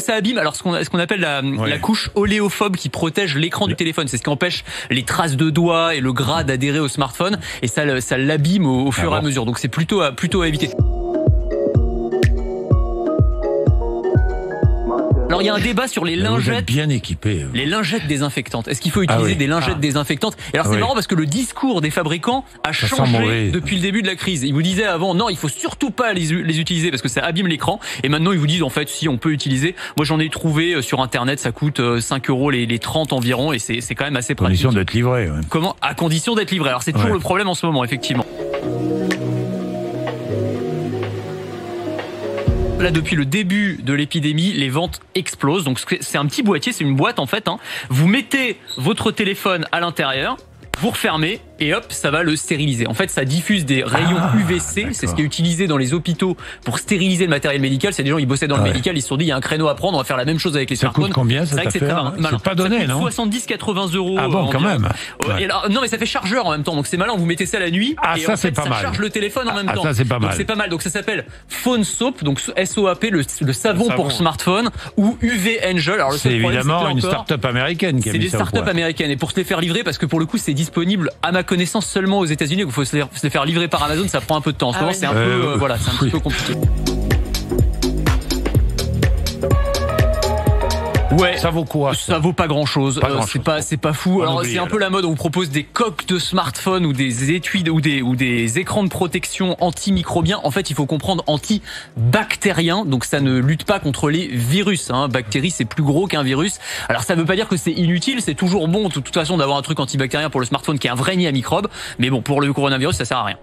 ça abîme. Alors ce qu'on appelle la couche oléophobe qui protège l'écran du téléphone. C'est ce qui empêche les traces de doigts et le gras d'adhérer au smartphone. Et ça l'abîme au fur et à mesure. Donc c'est plutôt à éviter. Alors il y a un débat sur les lingettes bien équipées. Les lingettes désinfectantes. Est-ce qu'il faut utiliser des lingettes désinfectantes? Et alors c'est marrant parce que le discours des fabricants a changé depuis le début de la crise. Ils vous disaient avant non, il faut surtout pas les utiliser parce que ça abîme l'écran. Et maintenant ils vous disent en fait si on peut utiliser. Moi j'en ai trouvé sur internet, ça coûte 5 € les 30 environ et c'est quand même assez pratique. À condition d'être livré. Ouais. Comment? À condition d'être livré. Alors c'est toujours le problème en ce moment effectivement. Là, depuis le début de l'épidémie, les ventes explosent. Donc, c'est un petit boîtier, c'est une boîte en fait. Vous mettez votre téléphone à l'intérieur, vous refermez et hop, ça va le stériliser. En fait, ça diffuse des rayons UVC. C'est ce qui est utilisé dans les hôpitaux pour stériliser le matériel médical. C'est des gens qui bossaient dans le médical, ils se sont dit il y a un créneau à prendre, on va faire la même chose avec les smartphones. Ça coûte combien? C'est vrai que c'est très malin. C'est pas donné, non? 70-80 €. Ah bon, quand même. Et alors, non, mais ça fait chargeur en même temps. Donc c'est malin. Vous mettez ça la nuit. Ah, et ça en fait, c'est pas mal. Ça charge le téléphone en même temps. Ça c'est pas mal. Donc c'est pas mal. Donc ça s'appelle Phone Soap, donc SOAP, le savon pour smartphone, ou UV Angel. Alors c'est évidemment une start-up américaine qui a mis ça. C'est des start-up américaines. Et pour se les faire livrer, parce que pour le coup c'est disponible à ma connaissance seulement aux États-Unis. Il faut se les faire livrer par Amazon, ça prend un peu de temps. En ce moment, c'est un peu, c'est un petit peu compliqué. Ouais. Ça vaut quoi? Ça vaut pas grand chose. C'est pas fou. Alors c'est un peu la mode. On vous propose des coques de smartphone ou des étuis ou des écrans de protection antimicrobiens. En fait, il faut comprendre antibactérien. Donc ça ne lutte pas contre les virus. Bactéries, c'est plus gros qu'un virus. Alors ça veut pas dire que c'est inutile. C'est toujours bon de toute façon d'avoir un truc antibactérien pour le smartphone qui est un vrai nid à microbes. Mais bon, pour le coronavirus, ça sert à rien.